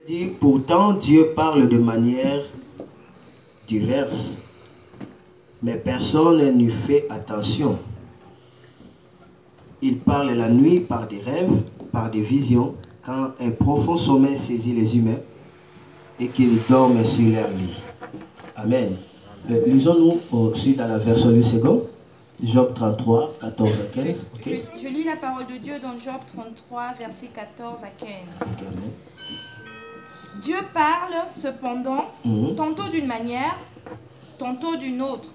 dit, pourtant Dieu parle de manière diverse, mais personne n'y fait attention. Il parle la nuit par des rêves, par des visions, quand un profond sommeil saisit les humains et qu'ils dorment sur leur lit. Amen. Lisons-nous aussi dans la version du second, Job 33, 14 à 15. Okay. Je lis la parole de Dieu dans Job 33, versets 14 à 15. Okay, amen. Dieu parle cependant, tantôt d'une manière, tantôt d'une autre,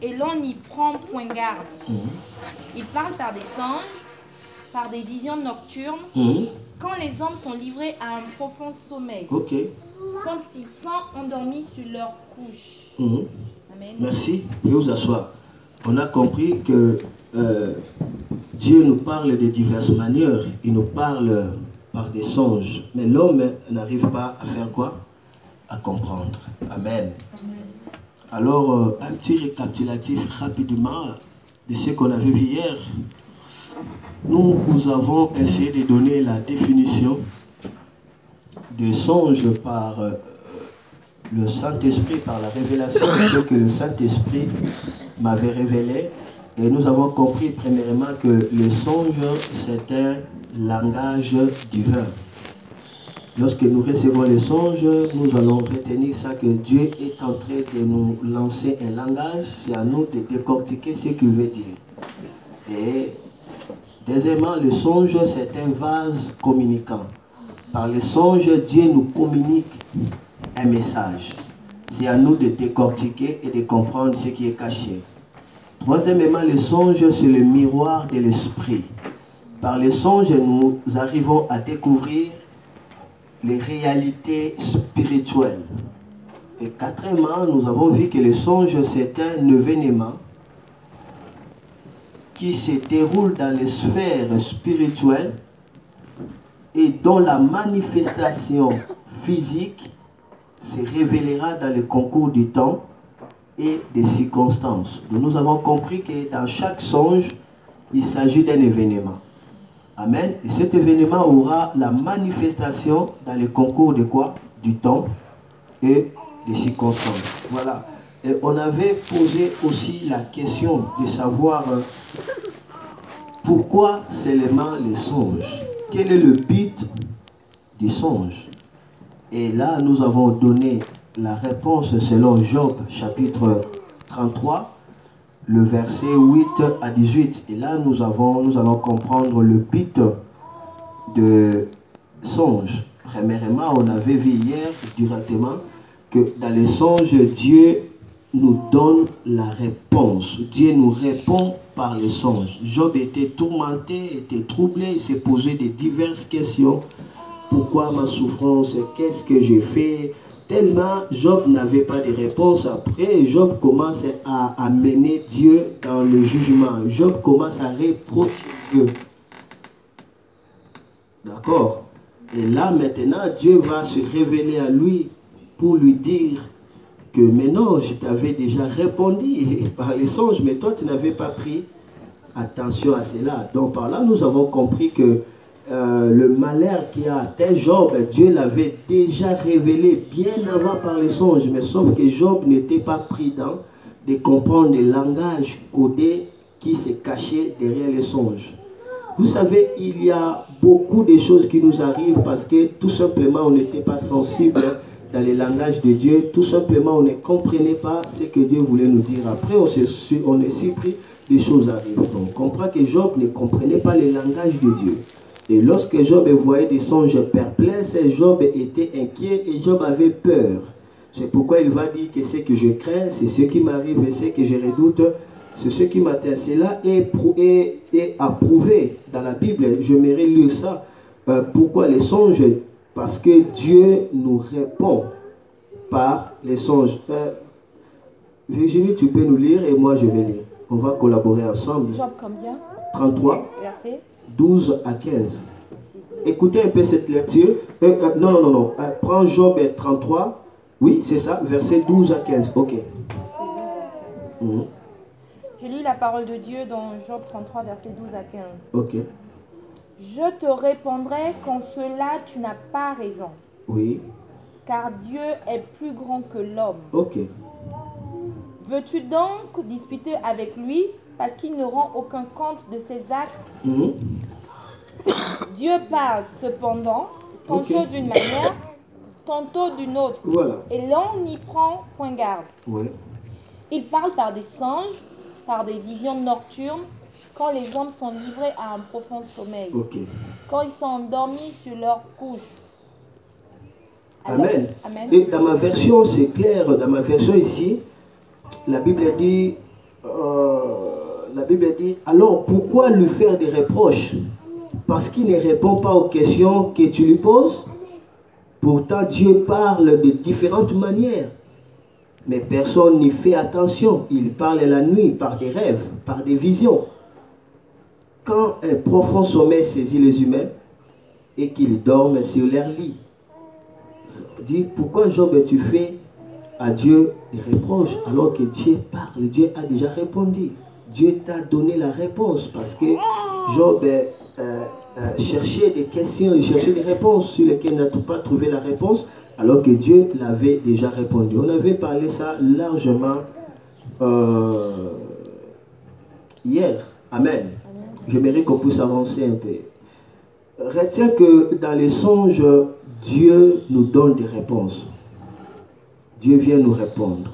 et l'on n'y prend point garde. Il parle par des songes, par des visions nocturnes, quand les hommes sont livrés à un profond sommeil, quand ils sont endormis sur leur couche. Amen. Merci, je vais vous asseoir. On a compris que Dieu nous parle de diverses manières. Il nous parle par des songes. Mais l'homme n'arrive pas à faire quoi? À comprendre. Amen. Alors, un petit récapitulatif rapidement de ce qu'on avait vu hier. Nous avons essayé de donner la définition de songe par le Saint-Esprit, par la révélation de ce que le Saint-Esprit m'avait révélé. Et nous avons compris premièrement que le songe, c'est un langage divin. Lorsque nous recevons les songes, nous allons retenir ça, que Dieu est en train de nous lancer un langage. C'est à nous de décortiquer ce qu'il veut dire. Et deuxièmement, le songe, c'est un vase communicant. Par le songe, Dieu nous communique un message. C'est à nous de décortiquer et de comprendre ce qui est caché. Troisièmement, le songe, c'est le miroir de l'esprit. Par le songe, nous arrivons à découvrir les réalités spirituelles. Et quatrièmement, nous avons vu que le songe, c'est un événement qui se déroule dans les sphères spirituelles et dont la manifestation physique se révélera dans le concours du temps et des circonstances. Donc nous avons compris que dans chaque songe, il s'agit d'un événement. Amen. Et cet événement aura la manifestation dans le concours de quoi? Du temps et des circonstances. Voilà. Et on avait posé aussi la question de savoir pourquoi seulement les songes? Quel est le but du songe? Et là, nous avons donné la réponse selon Job, chapitre 33, le verset 8 à 18. Et là, nous allons comprendre le but de songe. Premièrement, on avait vu hier directement que dans les songes, Dieu nous donne la réponse. Dieu nous répond par les songes. Job était tourmenté, était troublé, il s'est posé de diverses questions. Pourquoi ma souffrance? Qu'est-ce que j'ai fait? Tellement Job n'avait pas de réponse. Après, Job commence à mener Dieu dans le jugement. Job commence à reprocher Dieu. D'accord? Et là, maintenant, Dieu va se révéler à lui pour lui dire que, mais non, je t'avais déjà répondu par les songes, mais toi, tu n'avais pas pris attention à cela. Donc, par là, nous avons compris que le malheur qui a atteint Job, Dieu l'avait déjà révélé bien avant par les songes, mais sauf que Job n'était pas prudent de comprendre le langage codé qui se cachait derrière les songes. Vous savez, il y a beaucoup de choses qui nous arrivent parce que tout simplement on n'était pas sensible dans le langage de Dieu, tout simplement on ne comprenait pas ce que Dieu voulait nous dire. Après on est surpris, des choses arrivent. Donc on comprend que Job ne comprenait pas le langage de Dieu. Et lorsque Job voyait des songes perplexes, Job était inquiet et Job avait peur. C'est pourquoi il va dire que ce que je crains, c'est ce qui m'arrive et ce que je redoute, c'est ce qui m'atteint. Cela est approuvé dans la Bible. J'aimerais lire ça. Pourquoi les songes? Parce que Dieu nous répond par les songes. Virginie, tu peux nous lire et moi je vais lire. On va collaborer ensemble. Job combien? 33. Verset 12 à 15. Écoutez un peu cette lecture. Non. Prends Job 33. Oui, c'est ça. Verset 12 à 15. Ok. Je lis la parole de Dieu dans Job 33, verset 12 à 15. Ok. Je te répondrai qu'en cela tu n'as pas raison. Oui. Car Dieu est plus grand que l'homme. Ok. Veux-tu donc disputer avec lui parce qu'il ne rend aucun compte de ses actes? Dieu parle cependant, tantôt d'une manière, tantôt d'une autre. Voilà. Et l'on n'y prend point garde. Oui. Il parle par des songes, par des visions nocturnes, quand les hommes sont livrés à un profond sommeil. Ok. Quand ils sont endormis sur leur couche. Alors, Amen. Amen. Et dans ma version, c'est clair, dans ma version ici, la Bible dit, alors pourquoi lui faire des reproches? Parce qu'il ne répond pas aux questions que tu lui poses. Pourtant, Dieu parle de différentes manières. Mais personne n'y fait attention. Il parle la nuit par des rêves, par des visions. Quand un profond sommeil saisit les humains et qu'ils dorment sur leur lit. Dis, pourquoi Job tu fais à Dieu des reproches alors que Dieu parle? Dieu a déjà répondu. Dieu t'a donné la réponse parce que Job cherchait des questions, il cherchait des réponses sur lesquelles il n'a pas trouvé la réponse alors que Dieu l'avait déjà répondu. On avait parlé ça largement hier. Amen. J'aimerais qu'on puisse avancer un peu. Retiens que dans les songes, Dieu nous donne des réponses. Dieu vient nous répondre.